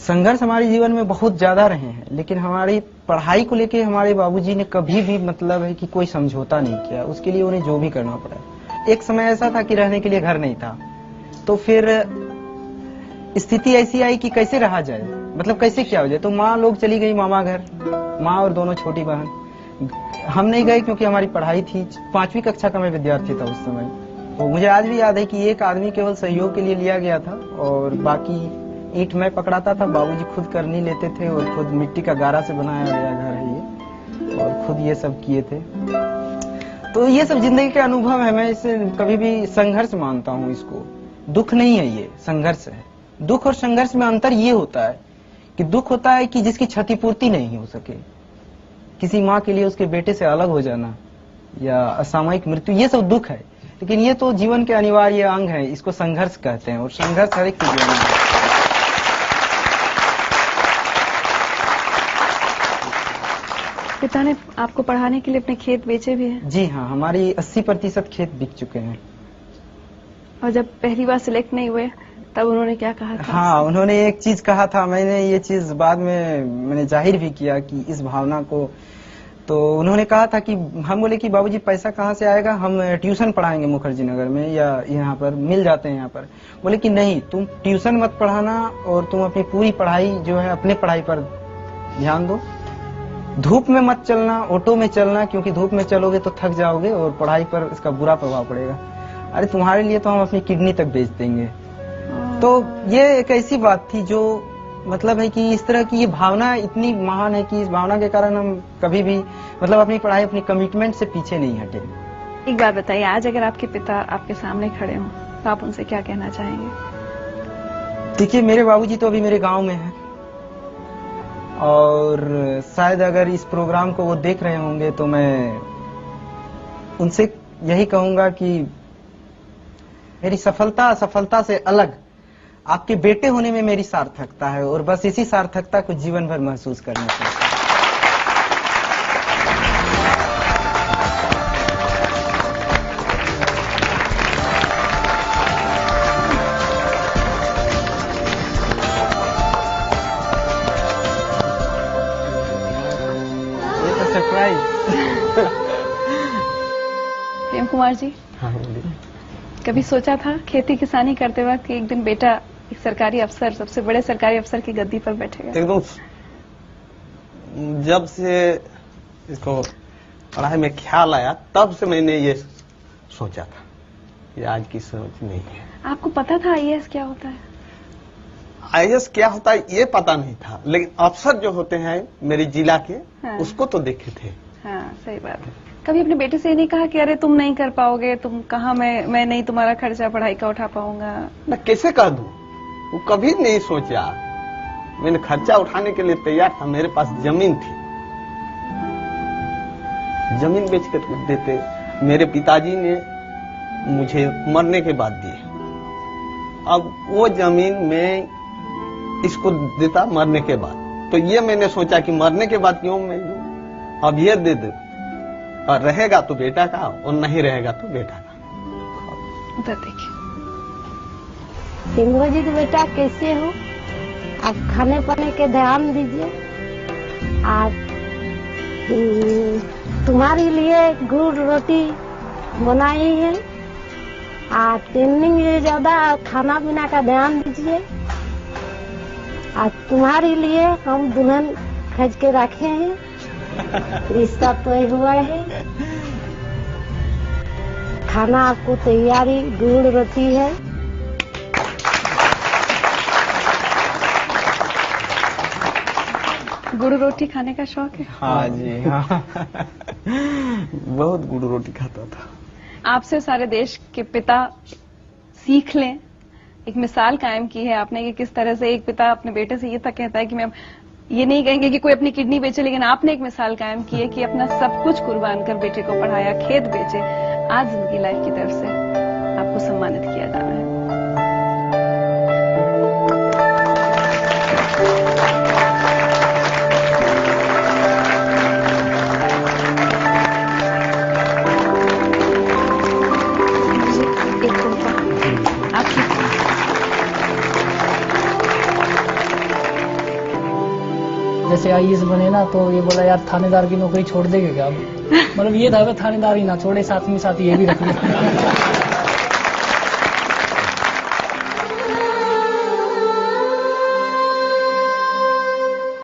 संघर्ष हमारे जीवन में बहुत ज्यादा रहे हैं, लेकिन हमारी पढ़ाई को लेके हमारे बाबूजी ने कभी भी मतलब है कि कोई समझौता नहीं किया। उसके लिए उन्हें जो भी करना पड़ा। एक समय ऐसा था कि रहने के लिए घर नहीं था, तो फिर स्थिति ऐसी आई कि कैसे रहा जाए, मतलब कैसे क्या हो जाए। तो माँ लोग चली गई मामा घर, माँ और दोनों छोटी बहन। हम नहीं गए क्योंकि हमारी पढ़ाई थी। 5वीं कक्षा का मैं विद्यार्थी था उस समय। तो मुझे आज भी याद है कि एक आदमी केवल सहयोग के लिए लिया गया था और बाकी ईंट मैं पकड़ाता था। बाबूजी खुद कर नहीं लेते थे और खुद मिट्टी का गारा से बनाया गया घर है ये, और खुद ये सब किए थे। तो ये सब जिंदगी के अनुभव है। मैं इसे कभी भी संघर्ष मानता हूँ इसको। दुख नहीं है, ये संघर्ष है। दुख और संघर्ष में अंतर ये होता है कि दुख होता है कि जिसकी क्षतिपूर्ति नहीं हो सके, किसी माँ के लिए उसके बेटे से अलग हो जाना या असामयिक मृत्यु, ये सब दुख है। लेकिन ये तो जीवन के अनिवार्य अंग है, इसको संघर्ष कहते हैं और संघर्ष हर एक के जीवन में है। पिता ने आपको पढ़ाने के लिए अपने खेत बेचे भी हैं? जी हाँ, हमारी 80% खेत बिक चुके हैं। और जब पहली बार सिलेक्ट नहीं हुए तब उन्होंने क्या कहा था? हाँ, उन्होंने एक चीज कहा था, मैंने ये चीज बाद में मैंने जाहिर भी किया कि इस भावना को। तो उन्होंने कहा था कि हम बोले कि बाबूजी पैसा कहाँ से आएगा, हम ट्यूशन पढ़ाएंगे मुखर्जी नगर में या यहाँ पर मिल जाते हैं यहाँ पर। बोले कि नहीं, तुम ट्यूशन मत पढ़ाना और तुम अपनी पूरी पढ़ाई जो है अपने पढ़ाई पर ध्यान दो। धूप में मत चलना, ऑटो में चलना, क्योंकि धूप में चलोगे तो थक जाओगे और पढ़ाई पर इसका बुरा प्रभाव पड़ेगा। अरे तुम्हारे लिए तो हम अपनी किडनी तक बेच देंगे। तो ये एक ऐसी बात थी जो मतलब है कि इस तरह की ये भावना इतनी महान है कि इस भावना के कारण हम कभी भी मतलब अपनी पढ़ाई, अपनी कमिटमेंट से पीछे नहीं हटे। एक बात बताइए, आज अगर आपके पिता आपके सामने खड़े हों तो आप उनसे क्या कहना चाहेंगे? देखिए, मेरे बाबूजी तो अभी मेरे गांव में हैं और शायद अगर इस प्रोग्राम को वो देख रहे होंगे तो मैं उनसे यही कहूंगा कि मेरी सफलता से अलग आपके बेटे होने में मेरी सार्थकता है और बस इसी सार्थकता को जीवन भर महसूस करना चाहिए। ये तो सरप्राइज। प्रेम कुमार जी, हाँ बोलिए। कभी सोचा था खेती किसानी करते वक्त कि एक दिन बेटा एक सरकारी अफसर, सबसे बड़े सरकारी अफसर की गद्दी पर बैठेगा? एकदम जब से इसको पढ़ाई में ख्याल आया तब से मैंने ये सोचा था, ये आज की सोच नहीं है। आपको पता था आईएएस क्या होता है? आईएएस क्या होता है ये पता नहीं था, लेकिन अफसर जो होते हैं मेरे जिला के, हाँ। उसको तो देखे थे। हाँ, सही बात है। कभी अपने बेटे से ये नहीं कहा कि अरे तुम नहीं कर पाओगे, तुम कहाँ, मैं नहीं तुम्हारा खर्चा पढ़ाई का उठा पाऊंगा? मैं कैसे कह दूं, वो कभी नहीं सोचा। मैंने खर्चा उठाने के लिए तैयार था, मेरे पास जमीन थी, जमीन बेच कर देते। मेरे पिताजी ने मुझे मरने के बाद दिए। अब वो जमीन में इसको देता मरने के बाद, तो ये मैंने सोचा कि मरने के बाद क्यों मैं दूं, अब ये दे दे, और रहेगा तो बेटा का और नहीं रहेगा तो बेटा का। उधर देखिए। सिंघो जी के बेटा कैसे हो? आप खाने पाने के ध्यान दीजिए। आप तुम्हारे लिए गुड़ रोटी बनाई है। आप ट्रेनिंग में ज्यादा खाना पीना का ध्यान दीजिए। आज तुम्हारे लिए हम दुल्हन खज के रखे हैं, रिश्ता तय हुआ है। खाना आपको तैयारी गुड़ रोटी है। गुड़ रोटी खाने का शौक है? हाँ जी हाँ। बहुत गुड़ रोटी खाता था। आपसे सारे देश के पिता सीख लें, एक मिसाल कायम की है आपने कि किस तरह से एक पिता अपने बेटे से ये तक कहता है कि मैं ये नहीं कहेंगे कि कोई अपनी किडनी बेचे, लेकिन आपने एक मिसाल कायम की है कि अपना सब कुछ कुर्बान कर बेटे को पढ़ाया, खेत बेचे। आज जिंदगी लाइफ की तरफ से आपको सम्मानित किया जा रहा है। जैसे आईएएस बने ना तो ये बोला यार थानेदार की नौकरी छोड़ देंगे क्या अब। मतलब ये था थानेदार ही ना छोड़े, साथ में साथ ये भी रख लिया।